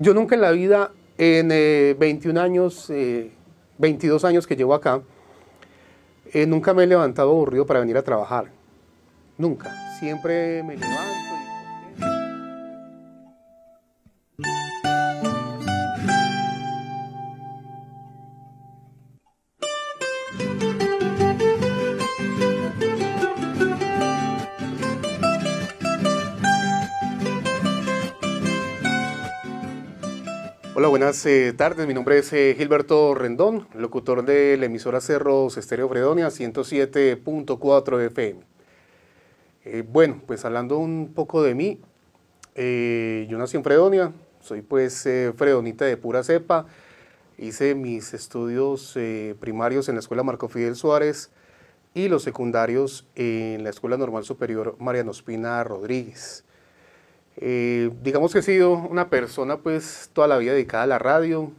Yo nunca en la vida, en 21 años, 22 años que llevo acá, nunca me he levantado aburrido para venir a trabajar. Nunca. Siempre me levanto y... Hola, buenas tardes. Mi nombre es Gilberto Rendón, locutor de la emisora Cerros Estéreo Fredonia 107.4 FM. Bueno, pues hablando un poco de mí, yo nací en Fredonia, soy pues fredonita de pura cepa. Hice mis estudios primarios en la Escuela Marco Fidel Suárez y los secundarios en la Escuela Normal Superior Mariano Ospina Rodríguez. Digamos que he sido una persona pues toda la vida dedicada a la radio,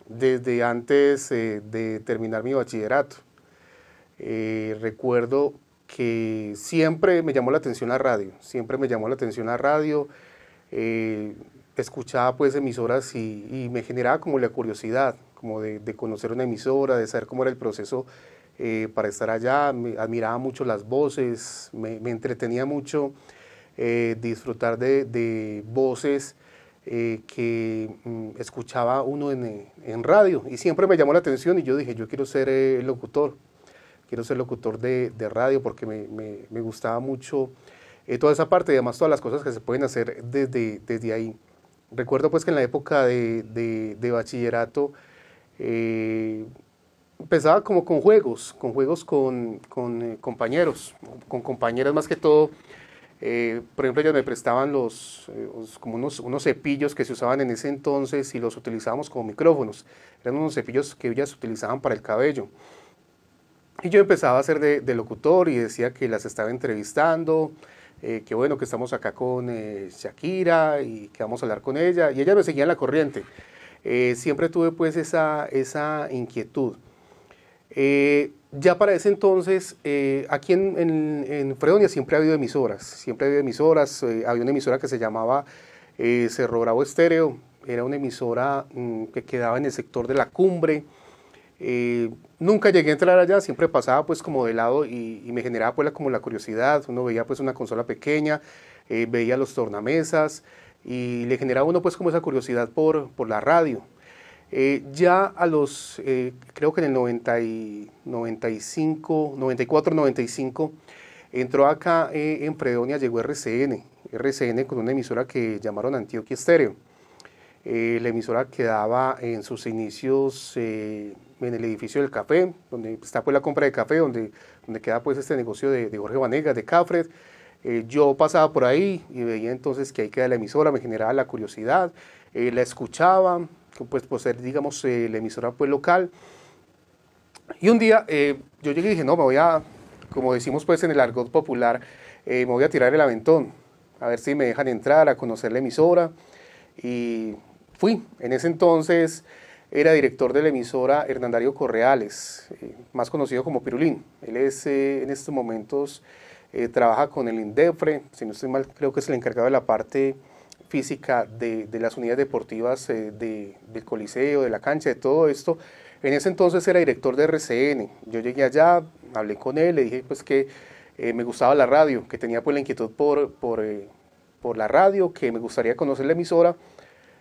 desde antes de terminar mi bachillerato. Recuerdo que siempre me llamó la atención la radio, siempre me llamó la atención la radio, escuchaba pues emisoras y me generaba como la curiosidad, como de conocer una emisora, de saber cómo era el proceso para estar allá. Me admiraba mucho las voces, me entretenía mucho disfrutar de voces que escuchaba uno en radio, y siempre me llamó la atención y yo dije, yo quiero ser locutor, quiero ser locutor de radio porque me gustaba mucho toda esa parte y además todas las cosas que se pueden hacer desde ahí. Recuerdo pues que en la época de bachillerato empezaba como con juegos con compañeros, con compañeras más que todo. Por ejemplo, ellos me prestaban como unos cepillos que se usaban en ese entonces y los utilizábamos como micrófonos. Eran unos cepillos que ellas utilizaban para el cabello. Y yo empezaba a hacer de locutor y decía que las estaba entrevistando, que bueno, que estamos acá con Shakira y que vamos a hablar con ella. Y ella me seguía en la corriente. Siempre tuve pues esa inquietud. Ya para ese entonces, aquí en Fredonia siempre ha habido emisoras, había una emisora que se llamaba Cerro Bravo Estéreo, era una emisora que quedaba en el sector de La Cumbre. Nunca llegué a entrar allá, siempre pasaba pues como de lado y me generaba pues como la curiosidad. Uno veía pues una consola pequeña, veía los tornamesas y le generaba uno pues como esa curiosidad por la radio. Ya a creo que en el 94, 95, entró acá en Fredonia, llegó RCN con una emisora que llamaron Antioquia Estéreo. La emisora quedaba en sus inicios en el edificio del café, donde está pues la compra de café, donde queda pues este negocio de Jorge Vanegas, de Cafred. Yo pasaba por ahí y veía entonces que ahí queda la emisora, me generaba la curiosidad, la escuchaba, pues por ser, digamos, la emisora pues local. Y un día yo llegué y dije, no, como decimos pues en el argot popular, me voy a tirar el aventón, a ver si me dejan entrar a conocer la emisora. Y fui. En ese entonces era director de la emisora Hernandario Correales, más conocido como Pirulín. Él es en estos momentos trabaja con el INDEFRE, si no estoy mal, creo que es el encargado de la parte física de las unidades deportivas del Coliseo, de la cancha, de todo esto. En ese entonces era director de RCN. Yo llegué allá, hablé con él, le dije pues que me gustaba la radio, que tenía pues la inquietud por la radio, que me gustaría conocer la emisora.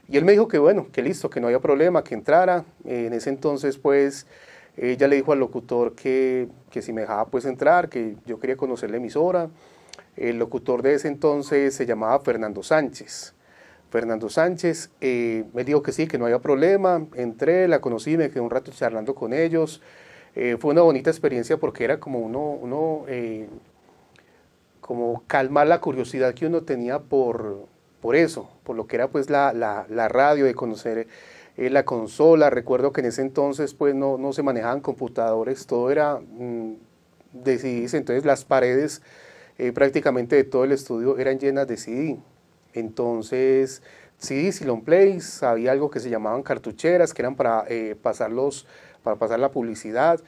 Y él me dijo que bueno, que listo, que no había problema, que entrara. En ese entonces pues ella le dijo al locutor que si me dejaba pues entrar, que yo quería conocer la emisora. El locutor de ese entonces se llamaba Fernando Sánchez. Fernando Sánchez me dijo que sí, que no había problema. Entré, la conocí, me quedé un rato charlando con ellos. Fue una bonita experiencia porque era como como calmar la curiosidad que uno tenía por eso, por lo que era pues la radio, de conocer la consola. Recuerdo que en ese entonces pues no se manejaban computadores, todo era de CDs, entonces las paredes prácticamente de todo el estudio eran llenas de CD. Entonces, CDs y long plays, había algo que se llamaban cartucheras, que eran para pasar la publicidad,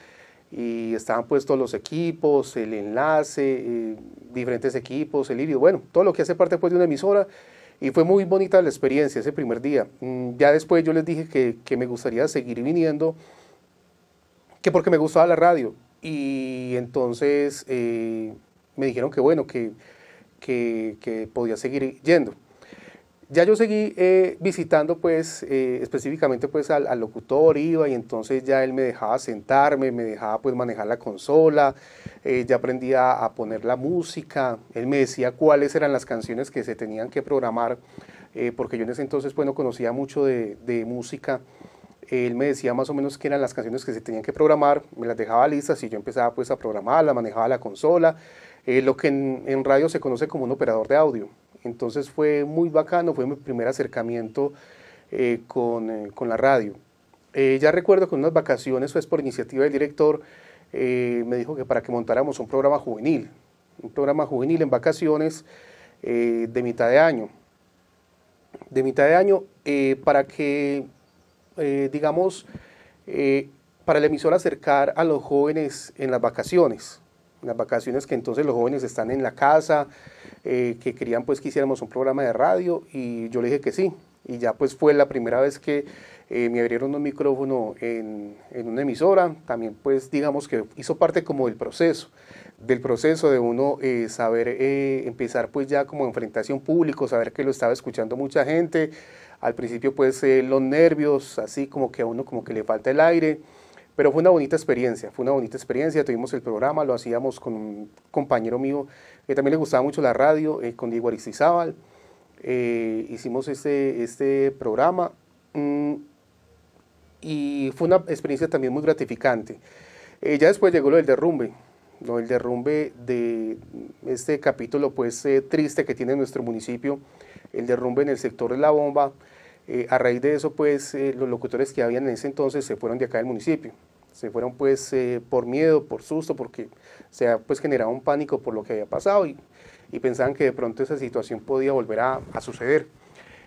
y estaban puestos los equipos, el enlace, diferentes equipos, el híbrido, bueno, todo lo que hace parte pues de una emisora. Y fue muy bonita la experiencia ese primer día. Ya después yo les dije que me gustaría seguir viniendo, que porque me gustaba la radio. Y entonces me dijeron que bueno, que podía seguir yendo. Ya yo seguí visitando pues específicamente pues al locutor, iba y entonces ya él me dejaba sentarme, me dejaba pues manejar la consola, ya aprendía a poner la música, él me decía cuáles eran las canciones que se tenían que programar, porque yo en ese entonces pues no conocía mucho de música. Él me decía más o menos qué eran las canciones que se tenían que programar, me las dejaba listas y yo empezaba pues a programarla, manejaba la consola, lo que en radio se conoce como un operador de audio. Entonces fue muy bacano, fue mi primer acercamiento con la radio. Ya recuerdo que en unas vacaciones, pues por iniciativa del director, me dijo que para que montáramos un programa juvenil en vacaciones de mitad de año. Para que, digamos, para la emisora acercar a los jóvenes en las vacaciones que entonces los jóvenes están en la casa, que querían pues que hiciéramos un programa de radio y yo le dije que sí. Y ya pues fue la primera vez que me abrieron un micrófono en una emisora. También pues digamos que hizo parte como del proceso de uno saber empezar pues ya como enfrentarse a un público, saber que lo estaba escuchando mucha gente. Al principio pues los nervios, así como que a uno como que le falta el aire. Pero fue una bonita experiencia, tuvimos el programa, lo hacíamos con un compañero mío que también le gustaba mucho la radio, con Diego Aristizábal, hicimos este programa y fue una experiencia también muy gratificante. Ya después llegó lo del derrumbe de este capítulo pues triste que tiene nuestro municipio, el derrumbe en el sector de La Bomba. A raíz de eso, pues, los locutores que habían en ese entonces se fueron de acá del municipio. Se fueron, pues, por miedo, por susto, porque se pues, generaba un pánico por lo que había pasado y pensaban que de pronto esa situación podía volver a suceder.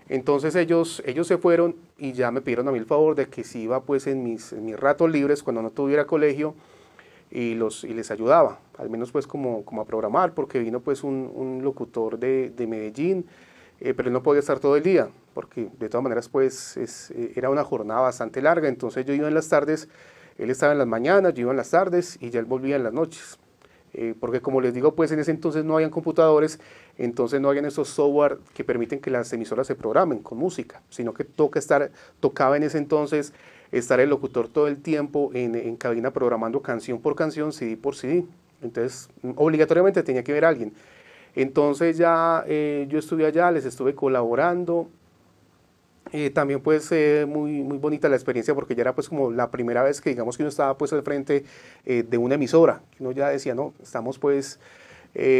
Entonces ellos se fueron y ya me pidieron a mí el favor de que si iba, pues, en mis ratos libres, cuando no tuviera colegio, y les ayudaba, al menos, pues, como a programar, porque vino, pues, un locutor de Medellín, pero él no podía estar todo el día, porque de todas maneras pues era una jornada bastante larga, entonces yo iba en las tardes, él estaba en las mañanas, yo iba en las tardes y ya él volvía en las noches, porque como les digo pues en ese entonces no habían computadores, entonces no habían esos software que permiten que las emisoras se programen con música, sino que tocaba en ese entonces estar el locutor todo el tiempo en cabina programando canción por canción, CD por CD, entonces obligatoriamente tenía que ver a alguien. Entonces ya yo estuve allá, les estuve colaborando, también pues muy bonita la experiencia porque ya era pues como la primera vez que digamos que uno estaba pues al frente de una emisora, que uno ya decía, no, estamos pues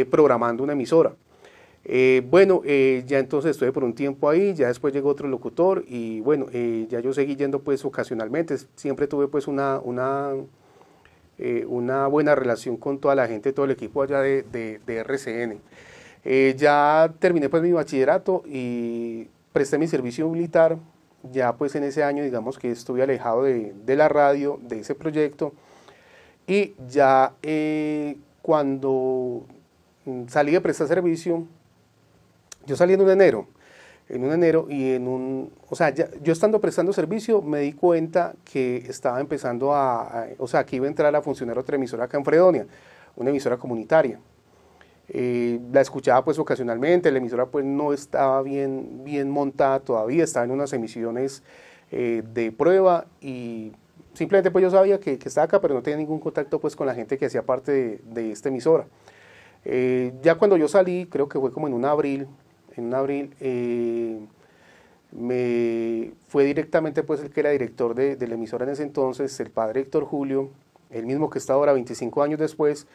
programando una emisora. Ya entonces estuve por un tiempo ahí, ya después llegó otro locutor y bueno, ya yo seguí yendo pues ocasionalmente, siempre tuve pues una buena relación con toda la gente, todo el equipo allá de RCN. Ya terminé pues mi bachillerato y presté mi servicio militar, ya pues en ese año digamos que estuve alejado de la radio, de ese proyecto, y ya cuando salí de prestar servicio, yo salí en un enero y o sea, yo estando prestando servicio me di cuenta que estaba empezando o sea, que iba a entrar a funcionar otra emisora acá en Fredonia, una emisora comunitaria. La escuchaba pues ocasionalmente, la emisora pues no estaba bien montada todavía, estaba en unas emisiones de prueba y simplemente pues yo sabía que estaba acá, pero no tenía ningún contacto pues con la gente que hacía parte de esta emisora. Ya cuando yo salí, creo que fue como en abril, me fue directamente pues el que era director de la emisora en ese entonces, el padre Héctor Julio, el mismo que está ahora 25 años después,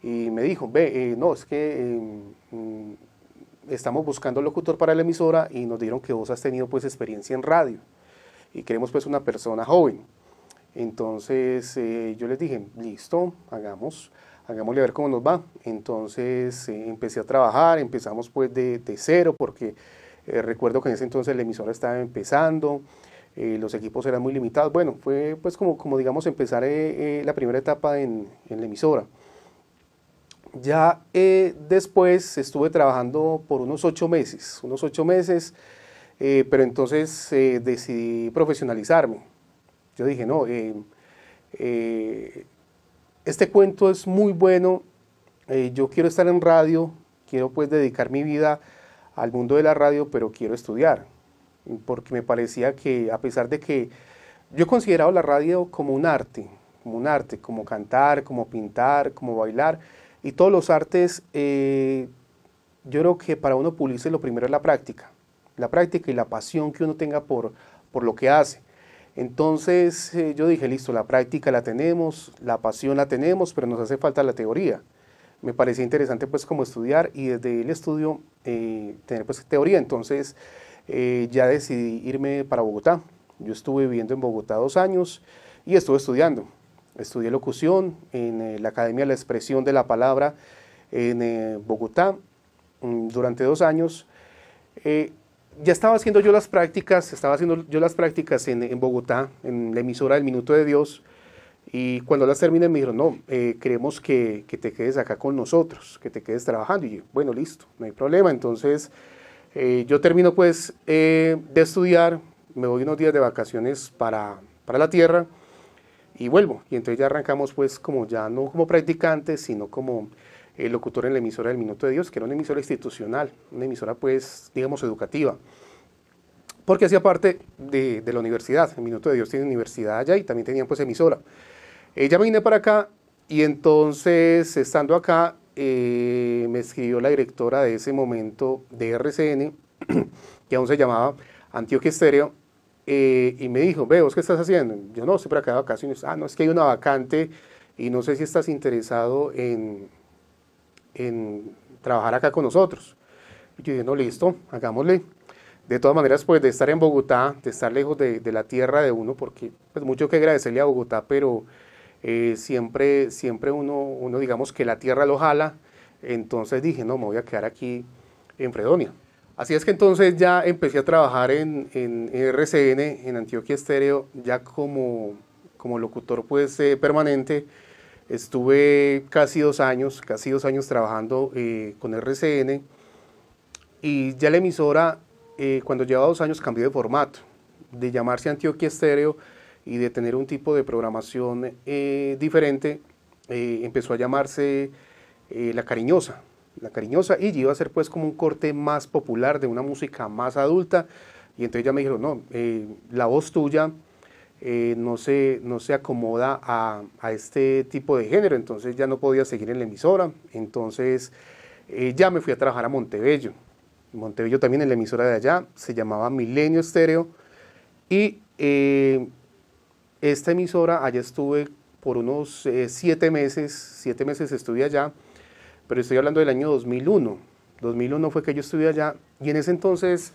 y me dijo, no, es que estamos buscando locutor para la emisora y nos dijeron que vos has tenido pues experiencia en radio y queremos pues una persona joven. Entonces yo les dije, listo, hagámosle a ver cómo nos va. Entonces empecé a trabajar, empezamos pues de cero porque recuerdo que en ese entonces la emisora estaba empezando, los equipos eran muy limitados. Bueno, fue pues como digamos empezar la primera etapa en la emisora. Ya después estuve trabajando por unos 8 meses, pero entonces decidí profesionalizarme. Yo dije, no, eh, este cuento es muy bueno, yo quiero estar en radio, quiero pues dedicar mi vida al mundo de la radio, pero quiero estudiar, porque me parecía que a pesar de que yo he considerado la radio como un arte, como cantar, como pintar, como bailar, y todos los artes, yo creo que para uno pulirse lo primero es la práctica y la pasión que uno tenga por lo que hace. Entonces yo dije, listo, la práctica la tenemos, la pasión la tenemos, pero nos hace falta la teoría. Me parecía interesante pues como estudiar y desde el estudio tener pues teoría. Entonces ya decidí irme para Bogotá. Yo estuve viviendo en Bogotá 2 años y estuve estudiando. Estudié locución en la Academia de la Expresión de la Palabra en Bogotá durante 2 años. Ya estaba haciendo yo las prácticas en Bogotá, en la emisora del Minuto de Dios, y cuando las terminé me dijeron, no, queremos que te quedes acá con nosotros, que te quedes trabajando. Y yo, bueno, listo, no hay problema. Entonces yo termino pues de estudiar, me voy unos días de vacaciones para la tierra y vuelvo. Y entonces ya arrancamos pues como ya no como practicante, sino como locutor en la emisora del Minuto de Dios, que era una emisora institucional, una emisora pues digamos educativa, porque hacía parte de la universidad. El Minuto de Dios tiene universidad allá y también tenían pues emisora. Ya me vine para acá y entonces estando acá me escribió la directora de ese momento de RCN, que aún se llamaba Antioquia Estéreo, y me dijo, Veo, ¿qué estás haciendo? Yo no, estoy por acá de vacaciones. No, es que hay una vacante y no sé si estás interesado en trabajar acá con nosotros. Y yo dije, no, listo, hagámosle. De todas maneras, pues de estar en Bogotá, de estar lejos de la tierra de uno, porque pues mucho que agradecerle a Bogotá, pero siempre uno digamos que la tierra lo jala. Entonces dije, no, me voy a quedar aquí en Fredonia. Así es que entonces ya empecé a trabajar en RCN, en Antioquia Estéreo, ya como locutor pues permanente. Estuve casi 2 años trabajando con RCN y ya la emisora, cuando llevaba 2 años, cambió de formato, de llamarse Antioquia Estéreo y de tener un tipo de programación diferente, empezó a llamarse La Cariñosa. La Cariñosa, y iba a ser pues como un corte más popular de una música más adulta. Y entonces ya me dijeron, no, la voz tuya no se acomoda a este tipo de género, entonces ya no podía seguir en la emisora. Entonces ya me fui a trabajar a Montebello. Montebello también, en la emisora de allá, se llamaba Milenio Estéreo, y esta emisora allá estuve por unos 7 meses estuve allá, pero estoy hablando del año 2001. 2001 fue que yo estuve allá, y en ese entonces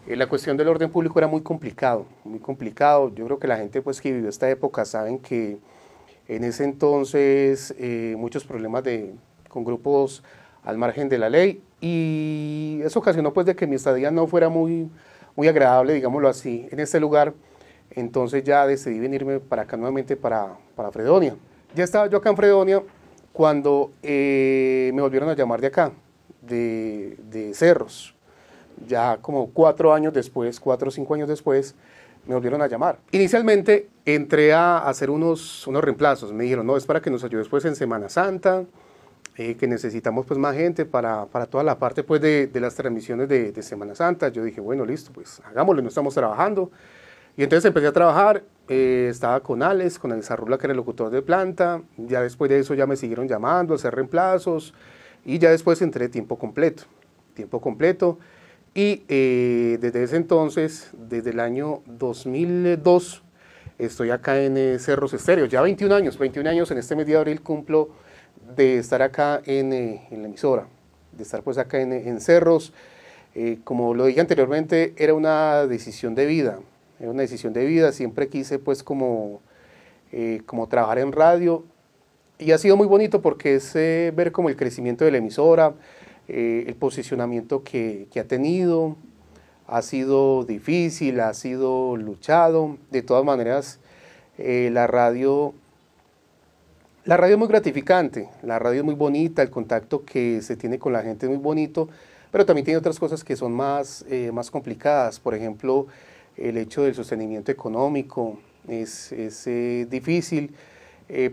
la cuestión del orden público era muy complicado, muy complicado. Yo creo que la gente pues que vivió esta época saben que en ese entonces muchos problemas con grupos al margen de la ley, y eso ocasionó pues de que mi estadía no fuera muy agradable, digámoslo así, en este lugar. Entonces ya decidí venirme para acá nuevamente para Fredonia. Ya estaba yo acá en Fredonia cuando me volvieron a llamar de acá, de Cerros. Ya como 4 años después, 4 o 5 años después, me volvieron a llamar. Inicialmente entré a hacer unos reemplazos. Me dijeron, no, es para que nos ayudes pues en Semana Santa, que necesitamos pues más gente para toda la parte pues de las transmisiones de Semana Santa. Yo dije, bueno, listo, pues hagámoslo, no estamos trabajando. Y entonces empecé a trabajar, estaba con Alex Zarrula, que era el locutor de planta. Ya después de eso ya me siguieron llamando a hacer reemplazos, y ya después entré tiempo completo. Y desde ese entonces, desde el año 2002, estoy acá en Cerros Estéreo, ya 21 años, en este mes de abril cumplo de estar acá en la emisora, de estar pues acá en Cerros. Como lo dije anteriormente, era una decisión de vida, siempre quise pues como trabajar en radio, y ha sido muy bonito porque es ver como el crecimiento de la emisora, el posicionamiento que ha tenido. Ha sido difícil, ha sido luchado. De todas maneras, la radio La radio es muy gratificante, la radio es muy bonita, el contacto que se tiene con la gente es muy bonito, pero también tiene otras cosas que son más complicadas. Por ejemplo, el hecho del sostenimiento económico es difícil,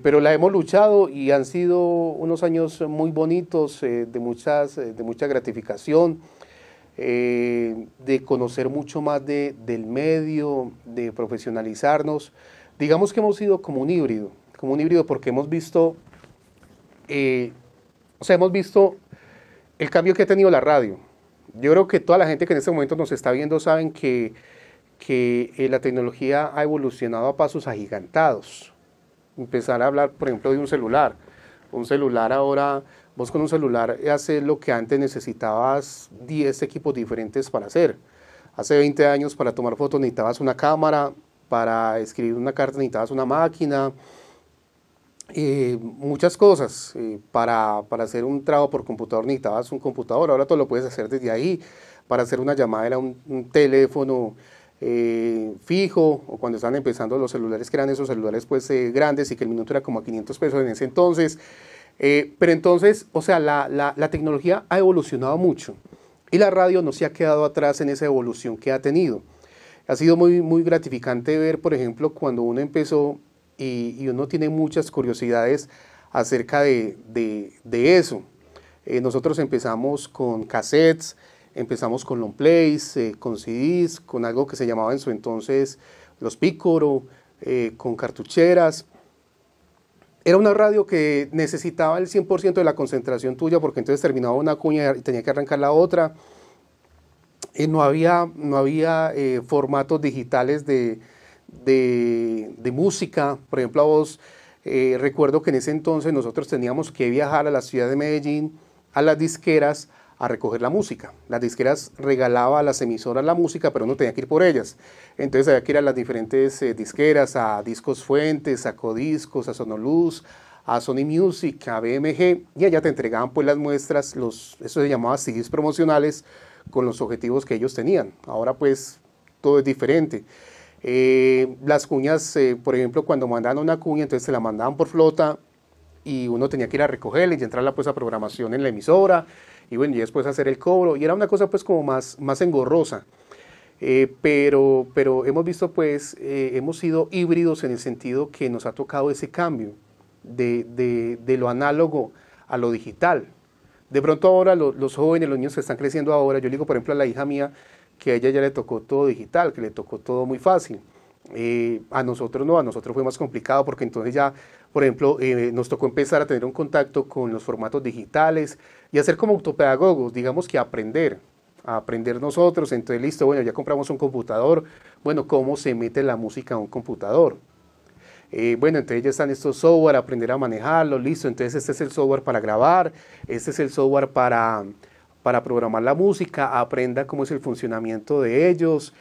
pero la hemos luchado y han sido unos años muy bonitos, de mucha gratificación, de conocer mucho más del medio, de profesionalizarnos. Digamos que hemos sido como un híbrido porque hemos visto el cambio que ha tenido la radio. Yo creo que toda la gente que en este momento nos está viendo saben que la tecnología ha evolucionado a pasos agigantados. Empezar a hablar, por ejemplo, de un celular. Un celular ahora, vos con un celular haces lo que antes necesitabas 10 equipos diferentes para hacer. Hace 20 años para tomar fotos necesitabas una cámara, para escribir una carta necesitabas una máquina, muchas cosas. Para hacer un trabajo por computador necesitabas un computador, ahora todo lo puedes hacer desde ahí. Para hacer una llamada era un teléfono fijo, o cuando estaban empezando los celulares, que eran esos celulares pues grandes y que el minuto era como a 500 pesos en ese entonces. Pero entonces, o sea, la tecnología ha evolucionado mucho y la radio no se ha quedado atrás en esa evolución que ha tenido. Ha sido muy gratificante ver, por ejemplo, cuando uno empezó y uno tiene muchas curiosidades acerca de eso. Nosotros empezamos con cassettes, empezamos con long plays, con CDs, con algo que se llamaba en su entonces los pícoro, con cartucheras. Era una radio que necesitaba el 100% de la concentración tuya porque entonces terminaba una cuña y tenía que arrancar la otra. No había formatos digitales de música. Por ejemplo, a vos, recuerdo que en ese entonces nosotros teníamos que viajar a la ciudad de Medellín, a las disqueras, a recoger la música. Las disqueras regalaban a las emisoras la música, pero uno tenía que ir por ellas. Entonces había que ir a las diferentes disqueras, a Discos Fuentes, a Codiscos, a Sonoluz, a Sony Music, a BMG, y allá te entregaban pues las muestras, eso se llamaba CDs promocionales, con los objetivos que ellos tenían. Ahora pues todo es diferente. Las cuñas, por ejemplo, cuando mandaban una cuña, entonces se la mandaban por flota y uno tenía que ir a recogerla y entrarla pues a programación en la emisora y bueno, y después hacer el cobro, y era una cosa pues como más engorrosa. Pero hemos visto pues, hemos sido híbridos en el sentido que nos ha tocado ese cambio de lo análogo a lo digital. De pronto ahora los jóvenes, los niños que están creciendo ahora, yo le digo por ejemplo a la hija mía que a ella ya le tocó todo digital, que le tocó todo muy fácil. A nosotros no, a nosotros fue más complicado porque entonces ya, por ejemplo, nos tocó empezar a tener un contacto con los formatos digitales y hacer como autopedagogos, digamos que a aprender nosotros. Entonces listo, bueno, ya compramos un computador, bueno, ¿cómo se mete la música a un computador? Bueno, entonces ya están estos software, aprender a manejarlos, listo, entonces este es el software para grabar, este es el software para programar la música, aprenda cómo es el funcionamiento de ellos,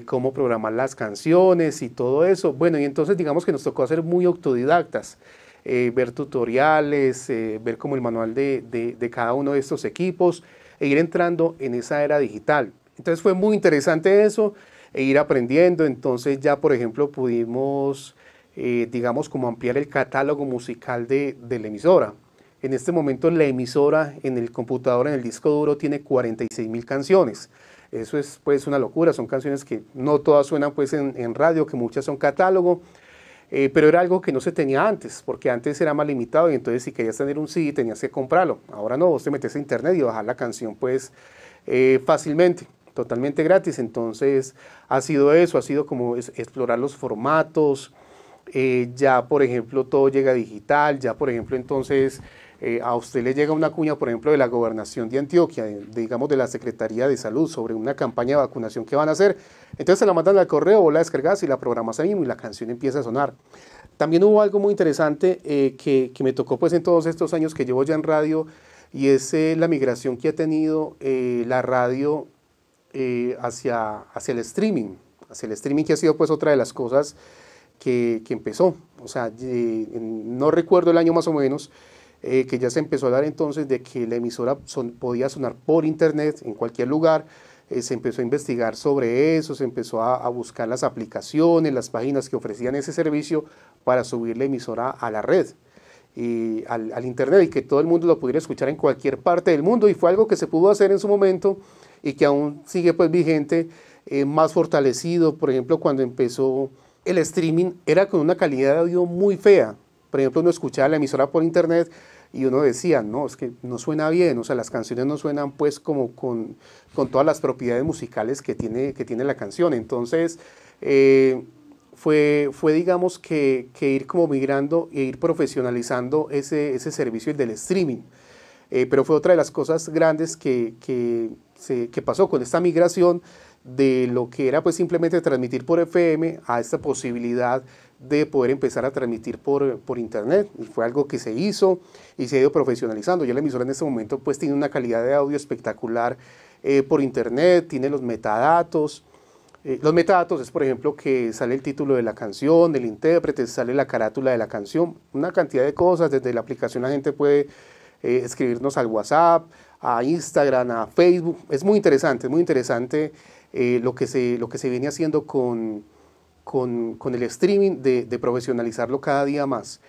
cómo programar las canciones y todo eso. Bueno, y entonces digamos que nos tocó hacer muy autodidactas, ver tutoriales, ver como el manual de cada uno de estos equipos e ir entrando en esa era digital. Entonces fue muy interesante eso e ir aprendiendo. Entonces ya por ejemplo pudimos, digamos, como ampliar el catálogo musical de la emisora. En este momento la emisora en el computador, en el disco duro, tiene 46.000 canciones. Eso es pues una locura, son canciones que no todas suenan pues en radio, que muchas son catálogo, pero era algo que no se tenía antes, porque antes era más limitado y entonces si querías tener un CD tenías que comprarlo. Ahora no, vos te metes a internet y bajar la canción pues fácilmente, totalmente gratis. Entonces ha sido eso, ha sido como explorar los formatos, ya por ejemplo todo llega digital, ya por ejemplo entonces a usted le llega una cuña, por ejemplo, de la Gobernación de Antioquia, digamos de la Secretaría de Salud, sobre una campaña de vacunación que van a hacer. Entonces se la mandan al correo, vos la descargas y la programas ahí mismo y la canción empieza a sonar. También hubo algo muy interesante que me tocó pues en todos estos años que llevo ya en radio, y es la migración que ha tenido la radio hacia el streaming. Hacia el streaming, que ha sido pues otra de las cosas que empezó. O sea, no recuerdo el año más o menos, que ya se empezó a hablar entonces de que la emisora podía sonar por internet en cualquier lugar, se empezó a investigar sobre eso, se empezó a buscar las aplicaciones, las páginas que ofrecían ese servicio para subir la emisora a la red y al internet, y que todo el mundo lo pudiera escuchar en cualquier parte del mundo, y fue algo que se pudo hacer en su momento y que aún sigue pues vigente, más fortalecido. Por ejemplo, cuando empezó el streaming era con una calidad de audio muy fea. Por ejemplo, uno escuchaba la emisora por internet y uno decía, no, es que no suena bien, o sea, las canciones no suenan pues como con todas las propiedades musicales que tiene la canción. Entonces, fue digamos que ir como migrando e ir profesionalizando ese servicio, el del streaming. Pero fue otra de las cosas grandes que pasó con esta migración de lo que era pues simplemente transmitir por FM a esta posibilidad de poder empezar a transmitir por internet, y fue algo que se hizo y se ha ido profesionalizando. Ya la emisora en este momento pues tiene una calidad de audio espectacular por internet, tiene los metadatos. Los metadatos es, por ejemplo, que sale el título de la canción, del intérprete, sale la carátula de la canción, una cantidad de cosas. Desde la aplicación la gente puede escribirnos al WhatsApp, a Instagram, a Facebook. Es muy interesante lo que se viene haciendo con el streaming, de profesionalizarlo cada día más.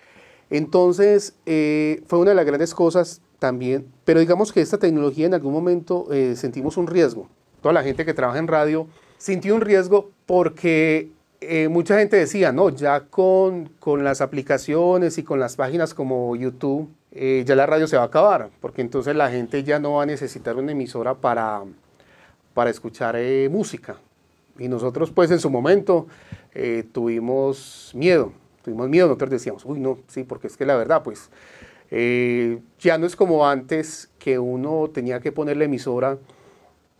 Entonces, fue una de las grandes cosas también, pero digamos que esta tecnología en algún momento sentimos un riesgo. Toda la gente que trabaja en radio sintió un riesgo porque mucha gente decía, no, ya con las aplicaciones y con las páginas como YouTube, ya la radio se va a acabar, porque entonces la gente ya no va a necesitar una emisora para escuchar música. Y nosotros pues en su momento tuvimos miedo, nosotros decíamos, uy no, sí, porque es que la verdad pues ya no es como antes, que uno tenía que poner la emisora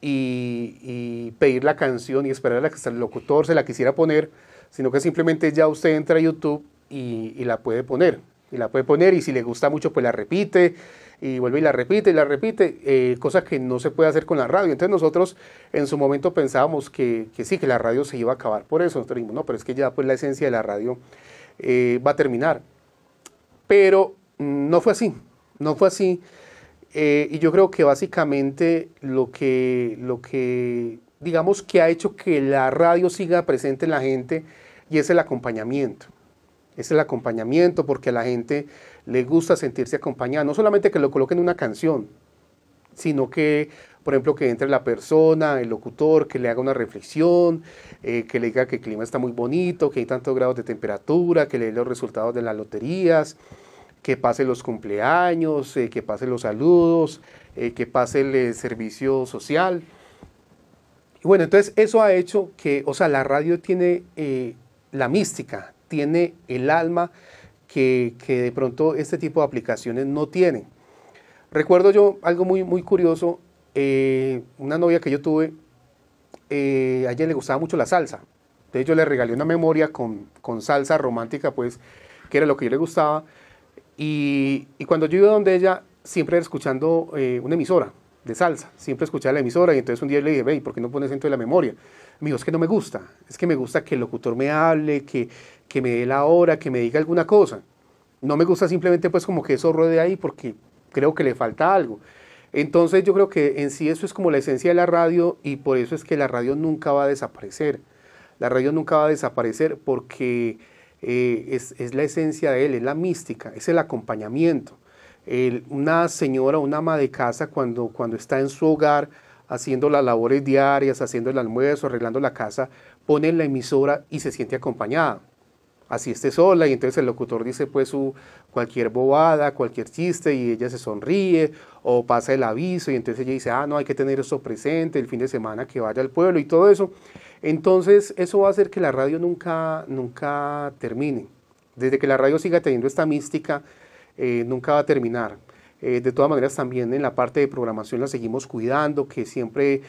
y pedir la canción y esperar a que el locutor se la quisiera poner, sino que simplemente ya usted entra a YouTube y la puede poner, y si le gusta mucho pues la repite, y vuelve y la repite, cosa que no se puede hacer con la radio. Entonces nosotros en su momento pensábamos que sí, que la radio se iba a acabar por eso. Nosotros dijimos, no, pero es que ya pues la esencia de la radio va a terminar. Pero no fue así. Y yo creo que básicamente lo que digamos que ha hecho que la radio siga presente en la gente, y es el acompañamiento. Es el acompañamiento, porque a la gente le gusta sentirse acompañada. No solamente que lo coloquen en una canción, sino que, por ejemplo, que entre la persona, el locutor, que le haga una reflexión, que le diga que el clima está muy bonito, que hay tantos grados de temperatura, que le dé los resultados de las loterías, que pase los cumpleaños, que pase los saludos, que pase el servicio social. Y bueno, entonces eso ha hecho que, o sea, la radio tiene la mística, tiene el alma que de pronto este tipo de aplicaciones no tienen. Recuerdo yo algo muy curioso, una novia que yo tuve, a ella le gustaba mucho la salsa. Entonces yo le regalé una memoria con salsa romántica, pues, que era lo que yo le gustaba. Y cuando yo iba donde ella, siempre era escuchando una emisora de salsa, siempre escuchaba la emisora. Y entonces un día le dije, ve, ¿por qué no pones dentro de la memoria? Me dijo, es que no me gusta, es que me gusta que el locutor me hable, que me dé la hora, que me diga alguna cosa. No me gusta simplemente pues como que eso ruede ahí, porque creo que le falta algo. Entonces yo creo que en sí eso es como la esencia de la radio, y por eso es que la radio nunca va a desaparecer. La radio nunca va a desaparecer porque es la esencia de él, es la mística, es el acompañamiento. Una señora, una ama de casa, cuando está en su hogar haciendo las labores diarias, haciendo el almuerzo, arreglando la casa, pone la emisora y se siente acompañada. Así esté sola, y entonces el locutor dice pues cualquier bobada, cualquier chiste, y ella se sonríe, o pasa el aviso, y entonces ella dice, no, hay que tener eso presente el fin de semana que vaya al pueblo y todo eso. Entonces eso va a hacer que la radio nunca termine. Desde que la radio siga teniendo esta mística, nunca va a terminar. De todas maneras, también en la parte de programación la seguimos cuidando, que siempre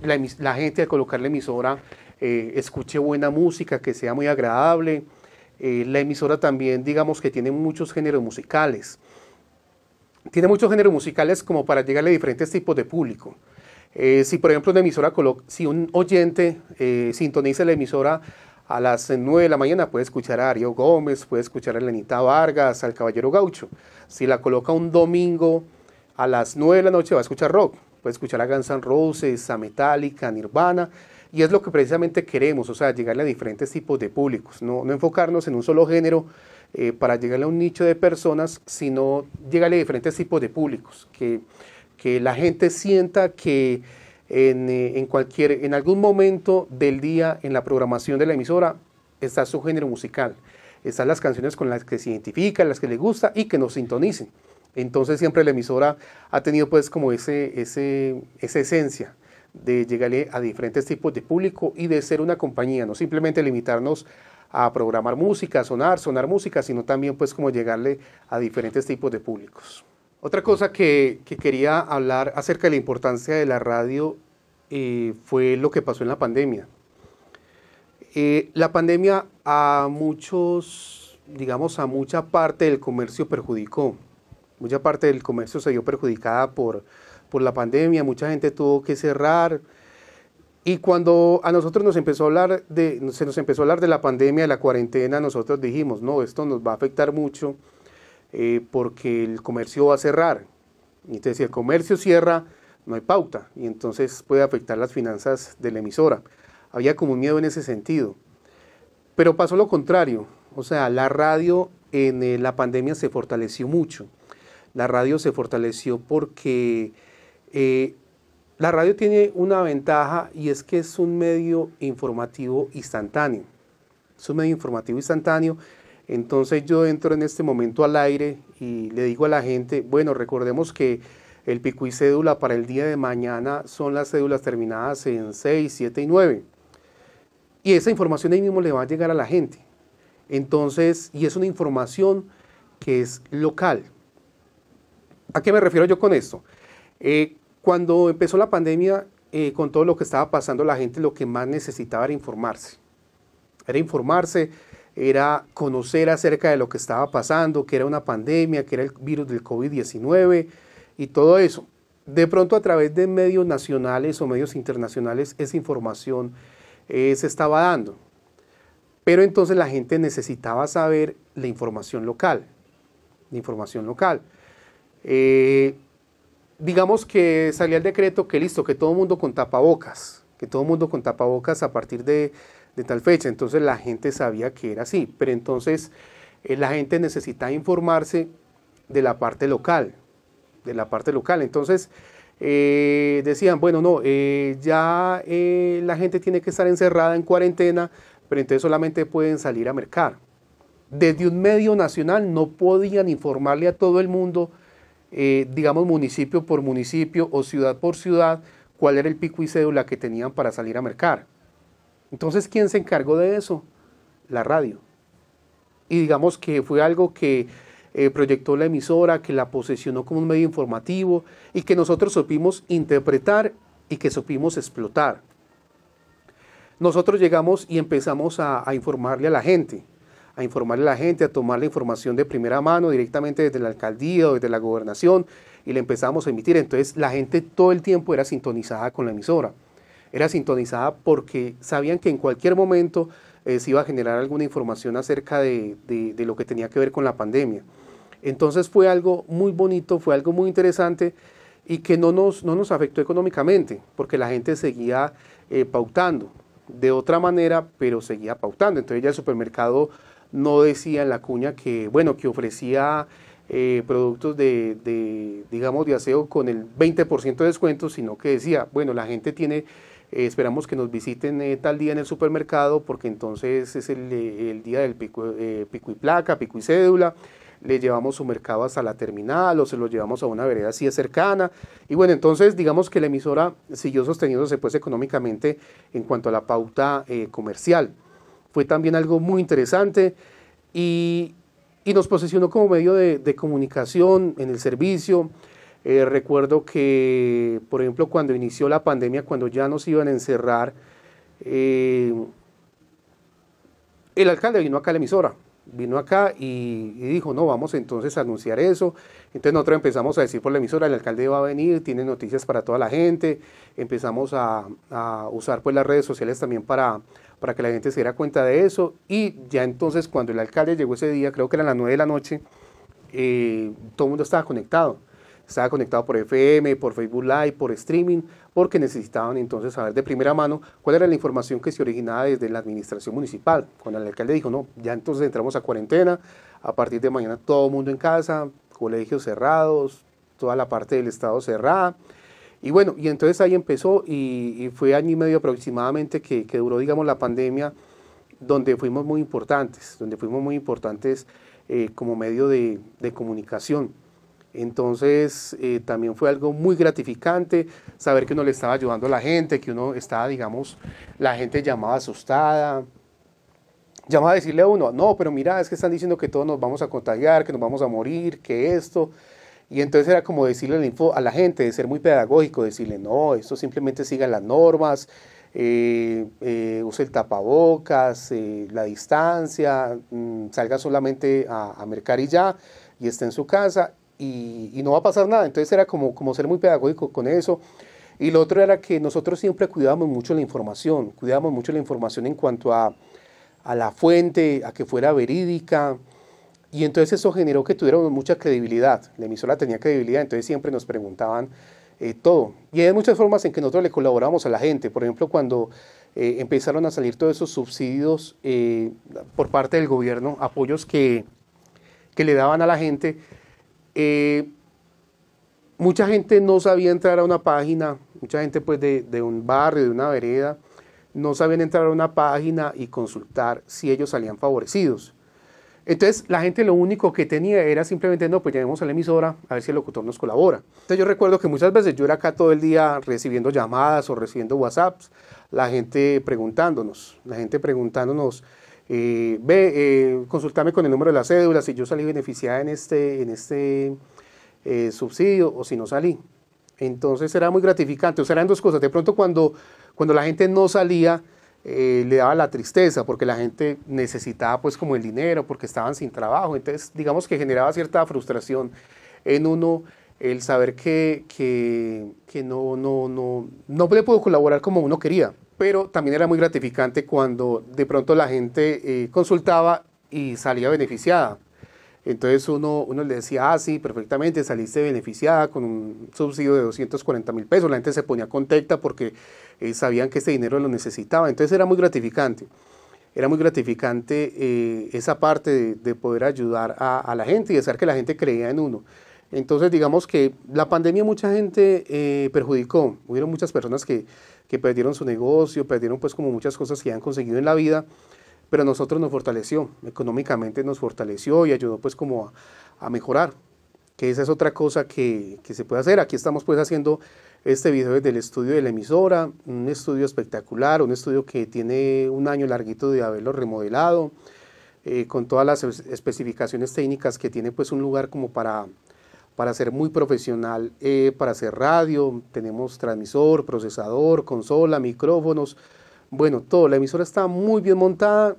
la gente, al colocar la emisora, escuche buena música, que sea muy agradable. La emisora también, digamos que tiene muchos géneros musicales. Tiene muchos géneros musicales como para llegarle a diferentes tipos de público. Si por ejemplo una emisora si un oyente sintoniza la emisora a las 9 de la mañana, puede escuchar a Darío Gómez, puede escuchar a Lenita Vargas, al Caballero Gaucho. Si la coloca un domingo a las 9 de la noche, va a escuchar rock. puede escuchar a Guns N' Roses, a Metallica, a Nirvana, y es lo que precisamente queremos, o sea, llegarle a diferentes tipos de públicos, no enfocarnos en un solo género para llegarle a un nicho de personas, sino llegarle a diferentes tipos de públicos, que la gente sienta que en algún momento del día en la programación de la emisora está su género musical, están las canciones con las que se identifican, las que les gusta y que nos sintonicen. Entonces siempre la emisora ha tenido pues como esa esencia de llegarle a diferentes tipos de público y de ser una compañía, no simplemente limitarnos a programar música, a sonar música, sino también pues como llegarle a diferentes tipos de públicos. Otra cosa que quería hablar acerca de la importancia de la radio fue lo que pasó en la pandemia. La pandemia a muchos, digamos a mucha parte del comercio perjudicó. Mucha parte del comercio se vio perjudicada por la pandemia, mucha gente tuvo que cerrar. Y cuando a nosotros se nos empezó a hablar de la pandemia, de la cuarentena, nosotros dijimos, no, esto nos va a afectar mucho porque el comercio va a cerrar. Y entonces si el comercio cierra, no hay pauta y entonces puede afectar las finanzas de la emisora. Había como un miedo en ese sentido. Pero pasó lo contrario, o sea, la radio en la pandemia se fortaleció mucho. La radio se fortaleció porque la radio tiene una ventaja y es que es un medio informativo instantáneo. Es un medio informativo instantáneo. Entonces yo entro en este momento al aire y le digo a la gente, bueno, recordemos que el pico y cédula para el día de mañana son las cédulas terminadas en 6, 7 y 9. Y esa información ahí mismo le va a llegar a la gente. Entonces, y es una información que es local. ¿A qué me refiero yo con esto? Cuando empezó la pandemia, con todo lo que estaba pasando, la gente lo que más necesitaba era informarse. Era conocer acerca de lo que estaba pasando, que era una pandemia, que era el virus del COVID-19 y todo eso. De pronto a través de medios nacionales o medios internacionales esa información se estaba dando. Pero entonces la gente necesitaba saber la información local. Digamos que salía el decreto que listo, que todo el mundo con tapabocas, a partir de tal fecha. Entonces la gente sabía que era así, pero entonces la gente necesitaba informarse de la parte local. Entonces decían, bueno, no, ya la gente tiene que estar encerrada en cuarentena, pero entonces solamente pueden salir a mercar. Desde un medio nacional no podían informarle a todo el mundo, digamos municipio por municipio o ciudad por ciudad, cuál era el pico y cédula que tenían para salir a mercar. Entonces, ¿quién se encargó de eso? La radio. Y digamos que fue algo que proyectó la emisora, que la posesionó como un medio informativo y que nosotros supimos interpretar y que supimos explotar. Nosotros llegamos y empezamos a informarle a la gente, a tomar la información de primera mano directamente desde la alcaldía o desde la gobernación y le empezamos a emitir. Entonces la gente todo el tiempo era sintonizada con la emisora. Era sintonizada porque sabían que en cualquier momento se iba a generar alguna información acerca de lo que tenía que ver con la pandemia. Entonces fue algo muy bonito, fue algo muy interesante y que no nos afectó económicamente, porque la gente seguía pautando de otra manera, pero seguía pautando. Entonces ya el supermercado no decía en la cuña que, bueno, que ofrecía productos digamos, de aseo con el 20% de descuento, sino que decía, bueno, la gente tiene... esperamos que nos visiten tal día en el supermercado porque entonces es el día del pico y placa, pico y cédula, le llevamos su mercado hasta la terminal o se lo llevamos a una vereda así de cercana. Y bueno, entonces digamos que la emisora siguió sosteniéndose pues económicamente en cuanto a la pauta comercial. Fue también algo muy interesante y nos posicionó como medio de comunicación en el servicio. Recuerdo que, por ejemplo, cuando inició la pandemia, cuando ya nos iban a encerrar, el alcalde vino acá a la emisora, vino acá y dijo, no, vamos entonces a anunciar eso. Entonces nosotros empezamos a decir por la emisora, el alcalde va a venir, tiene noticias para toda la gente. Empezamos a usar pues las redes sociales también para que la gente se diera cuenta de eso. Y ya entonces cuando el alcalde llegó ese día, creo que eran las 9 de la noche, todo el mundo estaba conectado. estaba conectado por FM, por Facebook Live, por streaming, porque necesitaban entonces saber de primera mano cuál era la información que se originaba desde la administración municipal. Cuando el alcalde dijo, no, ya entonces entramos a cuarentena, a partir de mañana todo el mundo en casa, colegios cerrados, toda la parte del estado cerrada. Y bueno, y entonces ahí empezó y fue año y medio aproximadamente que duró, digamos, la pandemia, donde fuimos muy importantes, como medio de comunicación. Entonces también fue algo muy gratificante saber que uno le estaba ayudando a la gente, que uno estaba, digamos, la gente llamaba asustada, llamaba a decirle a uno, no, pero mira, es que están diciendo que todos nos vamos a contagiar, que nos vamos a morir, que esto. Y entonces era como decirle a la gente, de ser muy pedagógico, decirle, no, esto simplemente siga las normas, use el tapabocas, la distancia, salga solamente a mercar y ya, y esté en su casa, y no va a pasar nada. Entonces era como ser muy pedagógico con eso. Y lo otro era que nosotros siempre cuidábamos mucho la información en cuanto a la fuente, a que fuera verídica, y entonces eso generó que tuviéramos mucha credibilidad. La emisora tenía credibilidad, entonces siempre nos preguntaban todo. Y hay muchas formas en que nosotros le colaboramos a la gente. Por ejemplo, cuando empezaron a salir todos esos subsidios por parte del gobierno, apoyos que le daban a la gente, mucha gente no sabía entrar a una página, mucha gente pues de un barrio, de una vereda, no sabían entrar a una página y consultar si ellos salían favorecidos. Entonces la gente lo único que tenía era simplemente, no, pues llamemos a la emisora a ver si el locutor nos colabora. Entonces yo recuerdo que muchas veces yo era acá todo el día recibiendo llamadas o recibiendo WhatsApps, la gente preguntándonos, consultame con el número de la cédula si yo salí beneficiada en este subsidio o si no salí. Entonces era muy gratificante, o sea, eran dos cosas. De pronto cuando la gente no salía, le daba la tristeza porque la gente necesitaba pues como el dinero porque estaban sin trabajo. Entonces digamos que generaba cierta frustración en uno el saber que no le pudo colaborar como uno quería. Pero también era muy gratificante cuando de pronto la gente consultaba y salía beneficiada. Entonces uno le decía, sí, perfectamente, saliste beneficiada con un subsidio de 240.000 pesos. La gente se ponía contenta porque sabían que ese dinero lo necesitaba. Entonces era muy gratificante. Era muy gratificante esa parte de poder ayudar a la gente y de saber que la gente creía en uno. Entonces digamos que la pandemia mucha gente perjudicó. Hubieron muchas personas que perdieron su negocio, perdieron pues como muchas cosas que han conseguido en la vida. Pero a nosotros nos fortaleció, económicamente nos fortaleció y ayudó pues como a mejorar, que esa es otra cosa que se puede hacer. Aquí estamos pues haciendo este video desde el estudio de la emisora, un estudio espectacular, un estudio que tiene un año larguito de haberlo remodelado, con todas las especificaciones técnicas que tiene pues un lugar como para ser muy profesional, para hacer radio. Tenemos transmisor, procesador, consola, micrófonos. Bueno, todo, la emisora está muy bien montada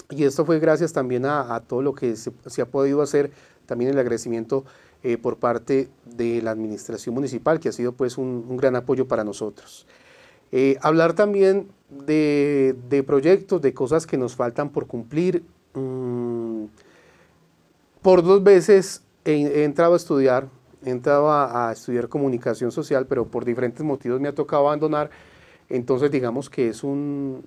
y esto fue gracias también a todo lo que se ha podido hacer, también el agradecimiento por parte de la administración municipal, que ha sido pues un gran apoyo para nosotros. Hablar también de proyectos, de cosas que nos faltan por cumplir. Por 2 veces he entrado a estudiar, comunicación social, pero por diferentes motivos me ha tocado abandonar. Entonces digamos que es un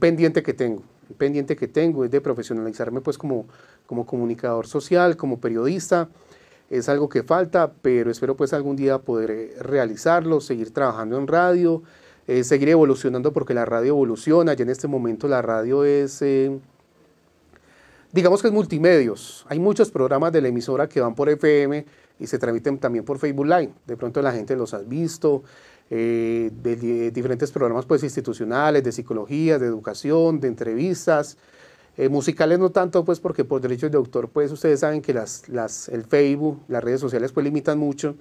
pendiente que tengo, es de profesionalizarme pues como comunicador social, como periodista. Es algo que falta, pero espero pues algún día poder realizarlo, seguir trabajando en radio, seguir evolucionando porque la radio evoluciona. Ya en este momento la radio es, digamos que es multimedios. Hay muchos programas de la emisora que van por FM y se transmiten también por Facebook Live. De pronto la gente los ha visto. De diferentes programas pues institucionales, de psicología, de educación, de entrevistas, musicales no tanto pues porque por derechos de autor pues ustedes saben que el Facebook, las redes sociales pues limitan mucho,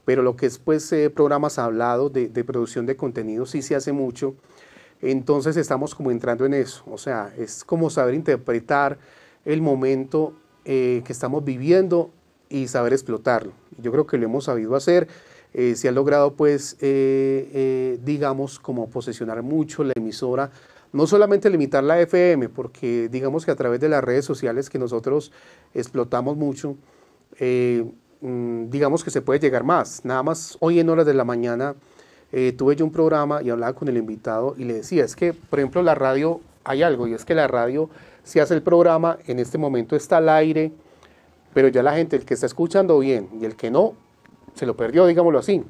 pero lo que es pues programas hablados de producción de contenido sí se hace mucho. Entonces estamos como entrando en eso, o sea, es como saber interpretar el momento que estamos viviendo y saber explotarlo. Yo creo que lo hemos sabido hacer. Se ha logrado pues digamos como posesionar mucho la emisora, no solamente limitar la FM, porque digamos que a través de las redes sociales que nosotros explotamos mucho, digamos que se puede llegar más. Nada más hoy en horas de la mañana tuve yo un programa y hablaba con el invitado y le decía, es que, por ejemplo, la radio, hay algo, y es que la radio, si hace el programa, en este momento está al aire, pero ya la gente, el que está escuchando bien y el que no, se lo perdió, digámoslo así.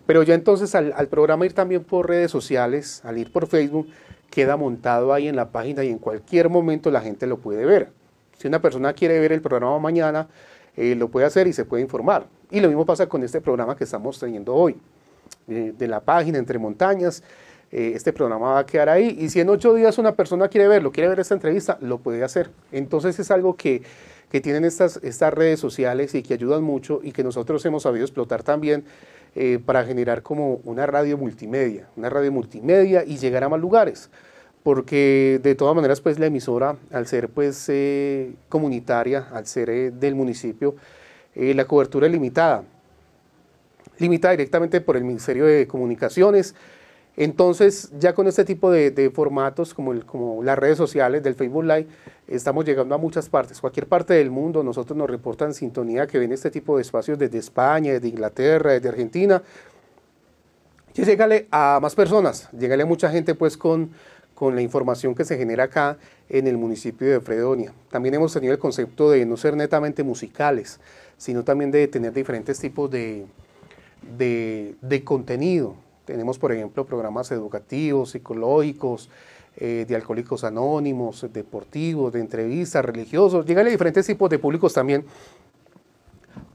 Pero ya entonces al programa ir también por redes sociales, al ir por Facebook, queda montado ahí en la página y en cualquier momento la gente lo puede ver. Si una persona quiere ver el programa mañana, lo puede hacer y se puede informar. Y lo mismo pasa con este programa que estamos teniendo hoy, de la página Entre Montañas. Este programa va a quedar ahí y si en 8 días una persona quiere verlo, quiere ver esta entrevista, lo puede hacer. Entonces es algo que tienen estas redes sociales y que ayudan mucho y que nosotros hemos sabido explotar también para generar como una radio multimedia y llegar a más lugares. Porque de todas maneras pues la emisora, al ser pues comunitaria, al ser del municipio, la cobertura es limitada directamente por el Ministerio de Comunicaciones. Entonces, ya con este tipo de formatos, como las redes sociales del Facebook Live, estamos llegando a muchas partes. Cualquier parte del mundo, nosotros nos reportan sintonía que ven este tipo de espacios desde España, desde Inglaterra, desde Argentina. Y llégale a más personas, llégale a mucha gente pues con la información que se genera acá en el municipio de Fredonia. También hemos tenido el concepto de no ser netamente musicales, sino también de tener diferentes tipos de contenido. Tenemos, por ejemplo, programas educativos, psicológicos, de alcohólicos anónimos, deportivos, de entrevistas, religiosos. Llegan a diferentes tipos de públicos también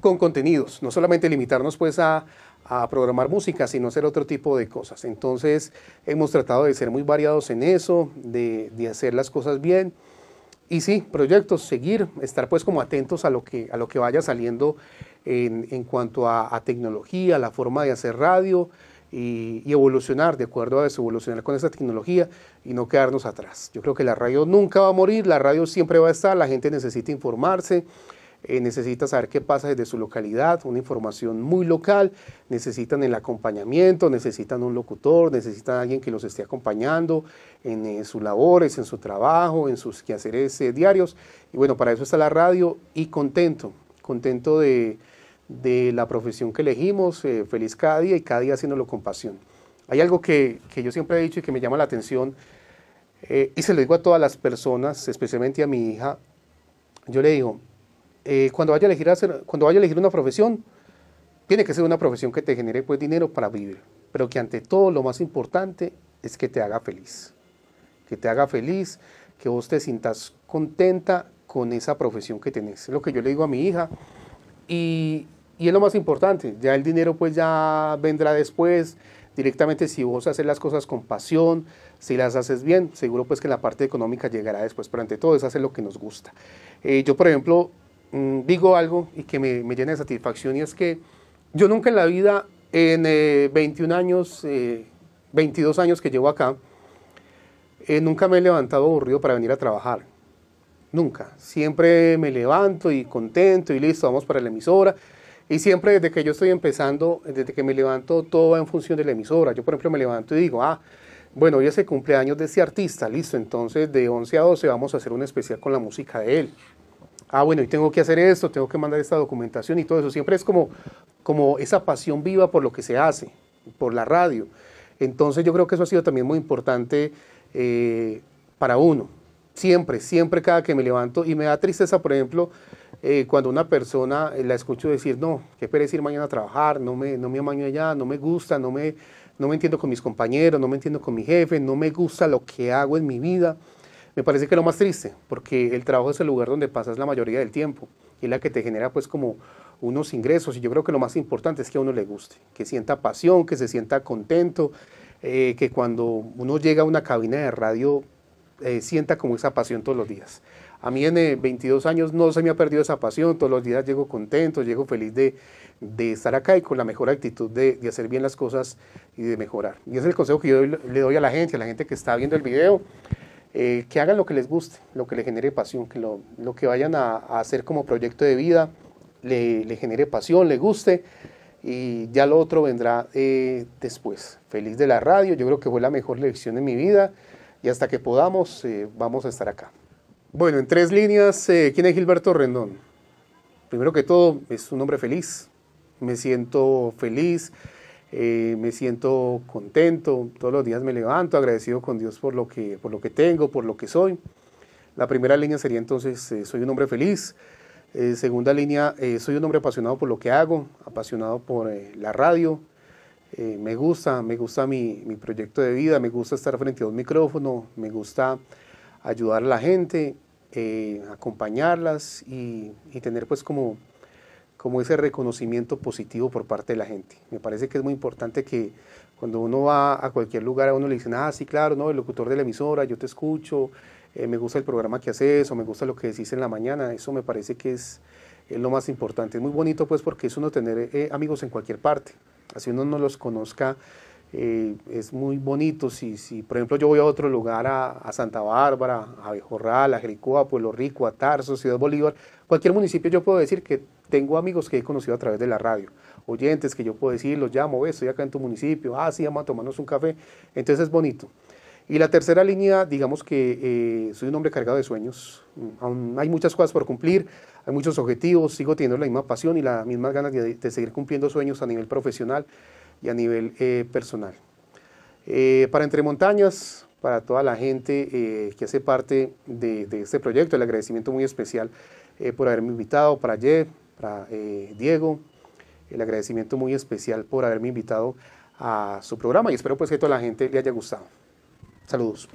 con contenidos. No solamente limitarnos pues a programar música, sino hacer otro tipo de cosas. Entonces, hemos tratado de ser muy variados en eso, de hacer las cosas bien. Y sí, proyectos, seguir, estar pues como atentos a lo que vaya saliendo en cuanto a tecnología, la forma de hacer radio, y evolucionar, de acuerdo a eso, evolucionar con esa tecnología y no quedarnos atrás. Yo creo que la radio nunca va a morir, la radio siempre va a estar, la gente necesita informarse, necesita saber qué pasa desde su localidad, una información muy local, necesitan el acompañamiento, necesitan un locutor, necesitan alguien que los esté acompañando en sus labores, en su trabajo, en sus quehaceres diarios. Y bueno, para eso está la radio y contento de la profesión que elegimos, feliz cada día y cada día haciéndolo con pasión. Hay algo que yo siempre he dicho y que me llama la atención, y se lo digo a todas las personas, especialmente a mi hija. Yo le digo, cuando vaya a elegir una profesión, tiene que ser una profesión que te genere pues dinero para vivir, pero que ante todo lo más importante es que te haga feliz, que vos te sientas contenta con esa profesión que tenés. Es lo que yo le digo a mi hija. Y es lo más importante, ya el dinero pues ya vendrá después, directamente si vos haces las cosas con pasión, si las haces bien, seguro pues que la parte económica llegará después, pero ante todo es hacer lo que nos gusta. Yo por ejemplo digo algo y que me llena de satisfacción y es que yo nunca en la vida, en 21 años, 22 años que llevo acá, nunca me he levantado aburrido para venir a trabajar. Nunca, siempre me levanto y contento y listo, vamos para la emisora. Y siempre desde que yo estoy empezando, desde que me levanto, todo va en función de la emisora. Yo, por ejemplo, me levanto y digo, bueno, hoy es el cumpleaños de este artista, listo, entonces de 11 a 12 vamos a hacer un especial con la música de él. Bueno, y tengo que hacer esto, tengo que mandar esta documentación y todo eso. Siempre es como esa pasión viva por lo que se hace, por la radio. Entonces yo creo que eso ha sido también muy importante para uno. Siempre cada que me levanto, y me da tristeza, por ejemplo, cuando una persona la escucho decir, no, qué pereza ir mañana a trabajar, no me amaño allá, no me gusta, no me entiendo con mis compañeros, no me entiendo con mi jefe, no me gusta lo que hago en mi vida. Me parece que es lo más triste, porque el trabajo es el lugar donde pasas la mayoría del tiempo, y es la que te genera pues como unos ingresos, y yo creo que lo más importante es que a uno le guste, que sienta pasión, que se sienta contento, que cuando uno llega a una cabina de radio, sienta como esa pasión todos los días. A mí en 22 años no se me ha perdido esa pasión, todos los días llego contento, llego feliz de estar acá y con la mejor actitud de hacer bien las cosas y de mejorar. Y ese es el consejo que yo le doy a la gente que está viendo el video, que hagan lo que les guste, lo que les genere pasión, que lo que vayan a hacer como proyecto de vida le genere pasión, le guste, y ya lo otro vendrá después. Feliz de la radio, yo creo que fue la mejor lección en mi vida, y hasta que podamos, vamos a estar acá. Bueno, en 3 líneas, ¿quién es Gilberto Rendón? primero que todo, es un hombre feliz. Me siento feliz, me siento contento. Todos los días me levanto agradecido con Dios por lo que tengo, por lo que soy. La primera línea sería entonces, soy un hombre feliz. Segunda línea, soy un hombre apasionado por lo que hago, apasionado por la radio. Me gusta mi proyecto de vida, me gusta estar frente a un micrófono, me gusta ayudar a la gente, acompañarlas y tener pues como ese reconocimiento positivo por parte de la gente. Me parece que es muy importante que cuando uno va a cualquier lugar a uno le dicen, sí, claro, no, el locutor de la emisora, yo te escucho, me gusta el programa que haces o me gusta lo que decís en la mañana. Eso me parece que es lo más importante. Es muy bonito pues porque es uno tener amigos en cualquier parte, así uno no los conozca. Es muy bonito si por ejemplo yo voy a otro lugar, a Santa Bárbara, a Abejorral, a Jericó, a Pueblo Rico, a Tarso, Ciudad Bolívar, cualquier municipio, yo puedo decir que tengo amigos que he conocido a través de la radio, oyentes que yo puedo decir, los llamo, estoy acá en tu municipio, sí, vamos a tomarnos un café. Entonces es bonito. Y la tercera línea, digamos que soy un hombre cargado de sueños. Aún hay muchas cosas por cumplir, hay muchos objetivos, sigo teniendo la misma pasión y las mismas ganas de seguir cumpliendo sueños a nivel profesional y a nivel personal. Para Entre Montañas, para toda la gente que hace parte de este proyecto, el agradecimiento muy especial por haberme invitado, para Jeff, para Diego, el agradecimiento muy especial por haberme invitado a su programa y espero pues que a toda la gente le haya gustado. Saludos.